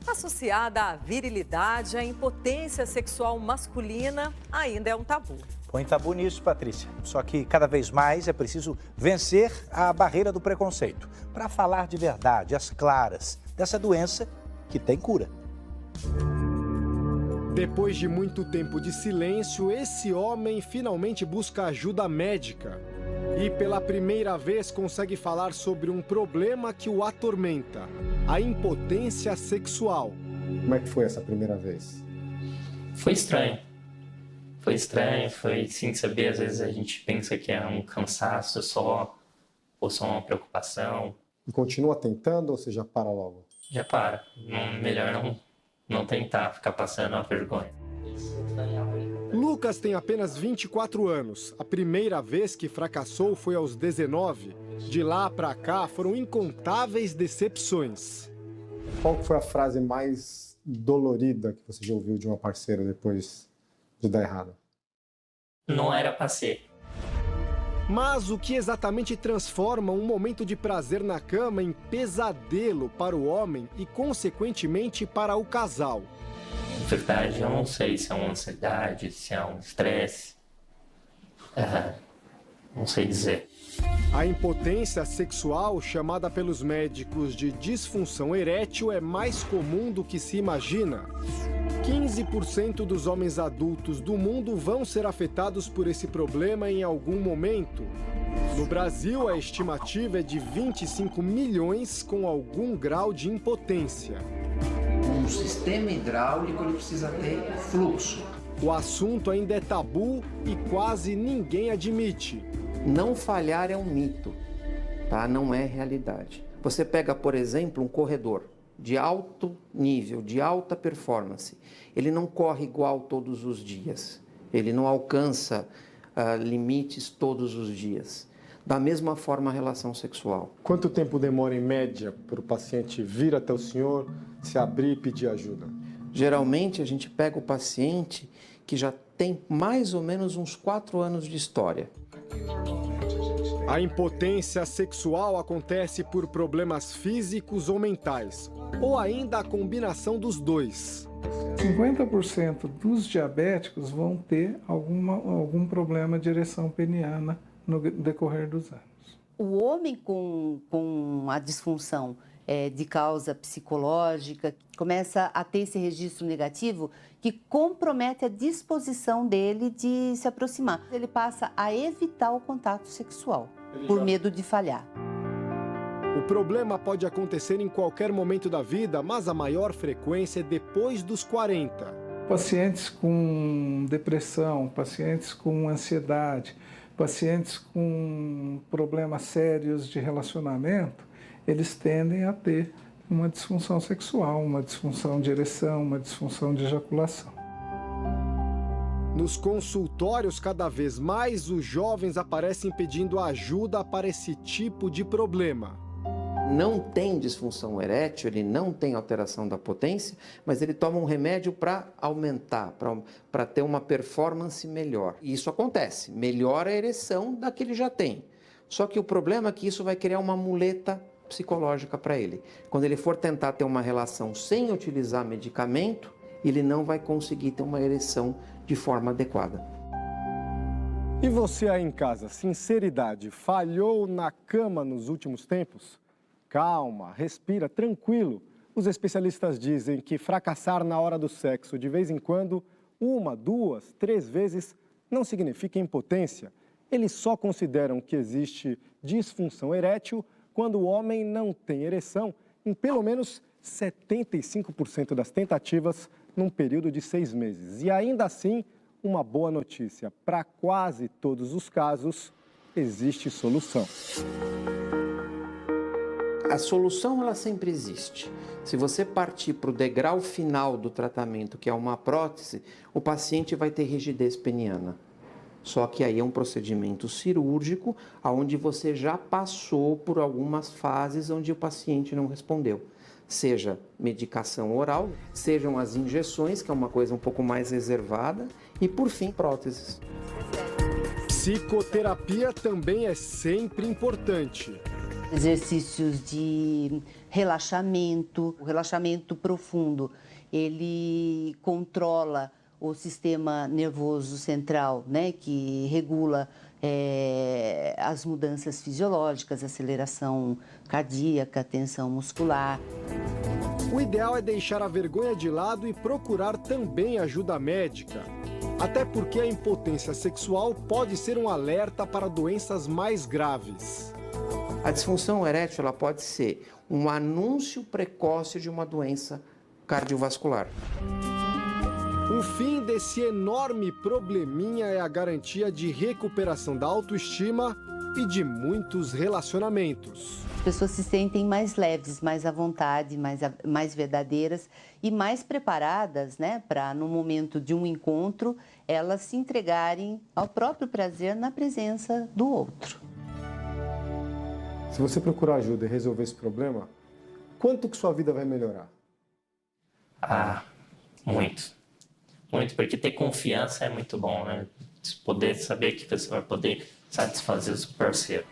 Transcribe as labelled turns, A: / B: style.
A: Associada à virilidade, a impotência sexual masculina ainda é um tabu.
B: Põe tabu nisso, Patrícia. Só que cada vez mais é preciso vencer a barreira do preconceito para falar de verdade, às claras, dessa doença que tem cura.
C: Depois de muito tempo de silêncio, esse homem finalmente busca ajuda médica. E pela primeira vez consegue falar sobre um problema que o atormenta: a impotência sexual.
D: Como é que foi essa primeira vez?
E: Foi estranho. Foi sem saber, às vezes a gente pensa que é um cansaço só, ou só uma preocupação.
D: E continua tentando ou você já para logo?
E: Já para. Melhor não tentar ficar passando a vergonha.
C: Lucas tem apenas 24 anos. A primeira vez que fracassou foi aos 19. De lá pra cá foram incontáveis decepções.
D: Qual foi a frase mais dolorida que você já ouviu de uma parceira depois de dar errado?
E: Não era pra ser.
C: Mas o que exatamente transforma um momento de prazer na cama em pesadelo para o homem e, consequentemente, para o casal?
E: Na verdade, eu não sei se é uma ansiedade, se é um estresse. Não sei dizer.
C: A impotência sexual, chamada pelos médicos de disfunção erétil, é mais comum do que se imagina. 15% dos homens adultos do mundo vão ser afetados por esse problema em algum momento. No Brasil, a estimativa é de 25 milhões com algum grau de impotência.
F: Um sistema hidráulico ele precisa ter fluxo.
C: O assunto ainda é tabu e quase ninguém admite.
F: Não falhar é um mito, tá? Não é realidade. Você pega, por exemplo, um corredor de alto nível, de alta performance. Ele não corre igual todos os dias. Ele não alcança limites todos os dias. Da mesma forma, a relação sexual.
D: Quanto tempo demora, em média, para o paciente vir até o senhor, se abrir e pedir ajuda?
F: Geralmente, a gente pega o paciente que já tem mais ou menos uns 4 anos de história.
C: A impotência sexual acontece por problemas físicos ou mentais, ou ainda a combinação dos dois.
G: 50% dos diabéticos vão ter algum problema de ereção peniana no decorrer dos anos.
H: O homem com a disfunção de causa psicológica começa a ter esse registro negativo que compromete a disposição dele de se aproximar. Ele passa a evitar o contato sexual por medo de falhar.
C: O problema pode acontecer em qualquer momento da vida, mas a maior frequência é depois dos 40.
G: Pacientes com depressão, pacientes com ansiedade, pacientes com problemas sérios de relacionamento, eles tendem a ter uma disfunção sexual, uma disfunção de ereção, uma disfunção de ejaculação.
C: Nos consultórios, cada vez mais, os jovens aparecem pedindo ajuda para esse tipo de problema.
F: Não tem disfunção erétil, ele não tem alteração da potência, mas ele toma um remédio para aumentar, para ter uma performance melhor. E isso acontece, melhora a ereção da que ele já tem. Só que o problema é que isso vai criar uma muleta psicológica para ele. Quando ele for tentar ter uma relação sem utilizar medicamento, ele não vai conseguir ter uma ereção de forma adequada.
C: E você aí em casa, sinceridade, falhou na cama nos últimos tempos? Calma, respira, tranquilo. Os especialistas dizem que fracassar na hora do sexo de vez em quando, 1, 2, 3 vezes, não significa impotência. Eles só consideram que existe disfunção erétil quando o homem não tem ereção em pelo menos 75% das tentativas num período de 6 meses. E ainda assim, uma boa notícia: para quase todos os casos, existe solução.
F: A solução, ela sempre existe. Se você partir para o degrau final do tratamento, que é uma prótese, o paciente vai ter rigidez peniana. Só que aí é um procedimento cirúrgico, onde você já passou por algumas fases onde o paciente não respondeu. Seja medicação oral, sejam as injeções, que é uma coisa um pouco mais reservada, e por fim, próteses.
C: Psicoterapia também é sempre importante.
H: Exercícios de relaxamento. O relaxamento profundo, ele controla o sistema nervoso central, né, que regula as mudanças fisiológicas, aceleração cardíaca, tensão muscular.
C: O ideal é deixar a vergonha de lado e procurar também ajuda médica. Até porque a impotência sexual pode ser um alerta para doenças mais graves.
F: A disfunção erétil ela pode ser um anúncio precoce de uma doença cardiovascular.
C: O fim desse enorme probleminha é a garantia de recuperação da autoestima e de muitos relacionamentos.
H: As pessoas se sentem mais leves, mais à vontade, mais verdadeiras e mais preparadas, né, para no momento de um encontro elas se entregarem ao próprio prazer na presença do outro.
D: Se você procurar ajuda e resolver esse problema, quanto que sua vida vai melhorar?
E: Ah, muito. Muito, porque ter confiança é muito bom, né? Poder saber que você vai poder satisfazer o seu parceiro.